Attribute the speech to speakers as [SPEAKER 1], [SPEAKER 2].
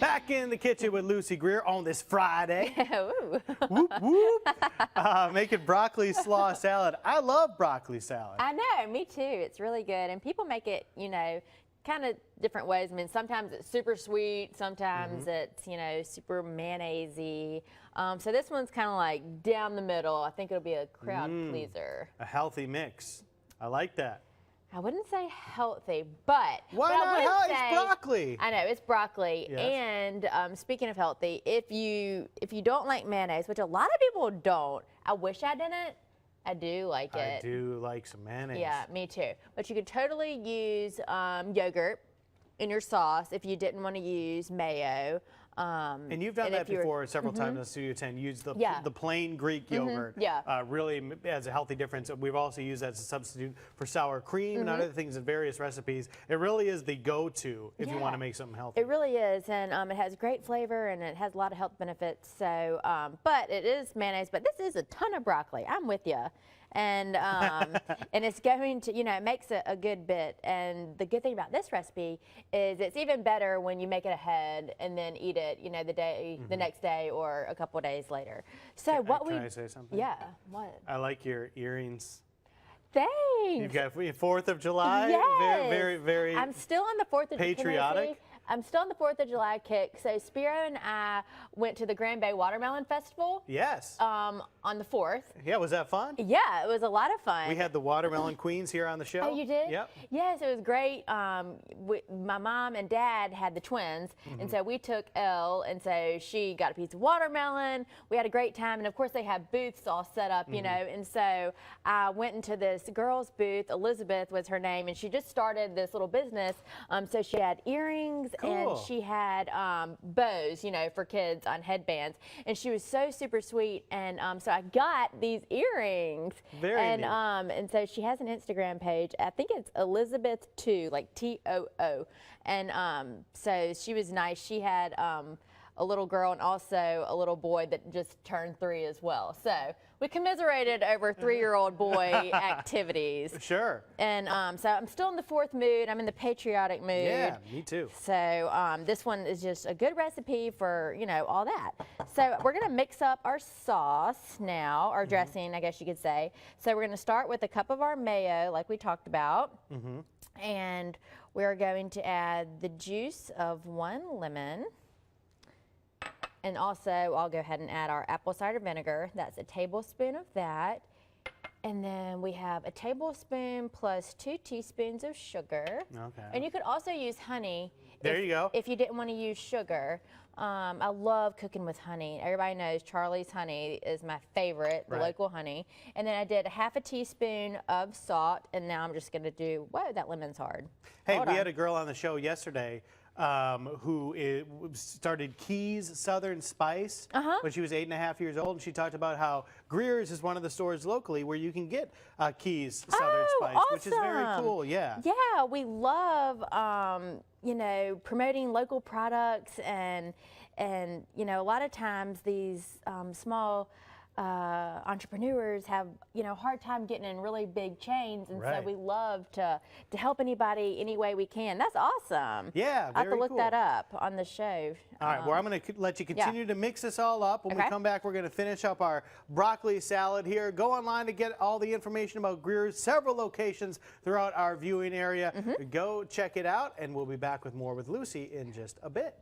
[SPEAKER 1] Back in the kitchen with Lucy Greer on this Friday.
[SPEAKER 2] Ooh.
[SPEAKER 1] Whoop, whoop. Making broccoli slaw salad. I love broccoli salad.
[SPEAKER 2] I know, me too. It's really good. And people make it, kind of different ways. I mean, sometimes it's super sweet, sometimes it's, super mayonnaise-y. So this one's kind of like down the middle. I think it'll be a crowd pleaser.
[SPEAKER 1] A healthy mix. I like that.
[SPEAKER 2] I wouldn't say healthy, but
[SPEAKER 1] why
[SPEAKER 2] but
[SPEAKER 1] not? It's broccoli.
[SPEAKER 2] I know it's broccoli.
[SPEAKER 1] Yes.
[SPEAKER 2] And speaking of healthy, if you don't like mayonnaise, which a lot of people don't, I wish I didn't. I do like it.
[SPEAKER 1] I do like some mayonnaise.
[SPEAKER 2] Yeah, me too. But you could totally use yogurt in your sauce if you didn't want to use mayo.
[SPEAKER 1] And you've done that before several times in Studio 10. Use the plain Greek yogurt. Really has a healthy difference. We've also used that as a substitute for sour cream and other things in various recipes. It really is the go-to if you want to make something healthy.
[SPEAKER 2] It really is, and it has great flavor and it has a lot of health benefits. So, but it is mayonnaise. But this is a ton of broccoli. I'm with you. And and it's going to, it makes a good bit. And the good thing about this recipe is it's even better when you make it ahead and then eat it, the next day or a couple of days later. So
[SPEAKER 1] Can I say something?
[SPEAKER 2] Yeah. What?
[SPEAKER 1] I like your earrings.
[SPEAKER 2] Thanks.
[SPEAKER 1] You've got 4th of July.
[SPEAKER 2] Yes.
[SPEAKER 1] Very.
[SPEAKER 2] I'm still on the 4th of July.
[SPEAKER 1] Patriotic.
[SPEAKER 2] I'm still on the 4th of July kick. So Spiro and I went to the Grand Bay Watermelon Festival.
[SPEAKER 1] Yes.
[SPEAKER 2] On the 4th.
[SPEAKER 1] Yeah, was that fun?
[SPEAKER 2] Yeah, it was a lot of fun.
[SPEAKER 1] We had the watermelon queens here on the show.
[SPEAKER 2] Oh, you did?
[SPEAKER 1] Yep.
[SPEAKER 2] Yes, it was great. My mom and dad had the twins, and so we took Elle, and so she got a piece of watermelon. We had a great time, and of course they have booths all set up, and so I went into this girl's booth. Elizabeth was her name, and she just started this little business. So she had earrings, and she had bows, for kids on headbands, and she was so super sweet, and so I got these earrings.
[SPEAKER 1] Very neat.
[SPEAKER 2] And so she has an Instagram page. I think it's Elizabeth2, like T-O-O. And so she was nice. She had a little girl and also a little boy that just turned 3 as well. So we commiserated over 3-year-old boy activities.
[SPEAKER 1] Sure.
[SPEAKER 2] And so I'm still in the 4th mood. I'm in the patriotic mood.
[SPEAKER 1] Yeah, me too.
[SPEAKER 2] So this one is just a good recipe for, all that. So we're going to mix up our sauce now, our dressing, I guess you could say. So we're going to start with a cup of our mayo, like we talked about. And we're going to add the juice of 1 lemon. And also, I'll go ahead and add our apple cider vinegar. That's a tablespoon of that. And then we have a tablespoon plus 2 teaspoons of sugar. Okay. And you could also use honey.
[SPEAKER 1] There you go.
[SPEAKER 2] If you didn't want to use sugar. I love cooking with honey. Everybody knows Charlie's honey is my favorite, the local honey. And then I did 1/2 teaspoon of salt, and now I'm just going to do, whoa, that lemon's hard.
[SPEAKER 1] Hey, we had a girl on the show yesterday who started Keys Southern Spice when she was 8.5 years old. And she talked about how Greer's is one of the stores locally where you can get Keys Southern Spice, which is very cool. Yeah. Yeah,
[SPEAKER 2] we love promoting local products and a lot of times these small entrepreneurs have hard time getting in really big chains, and so we love to help anybody any way we can. That's awesome.
[SPEAKER 1] Yeah,
[SPEAKER 2] I have to look that up on the show.
[SPEAKER 1] All right, well, I'm going to let you continue to mix this all up. When we come back, we're going to finish up our broccoli salad here. Go online to get all the information about Greer's, several locations throughout our viewing area. Go check it out, and we'll be back with more with Lucy in just a bit.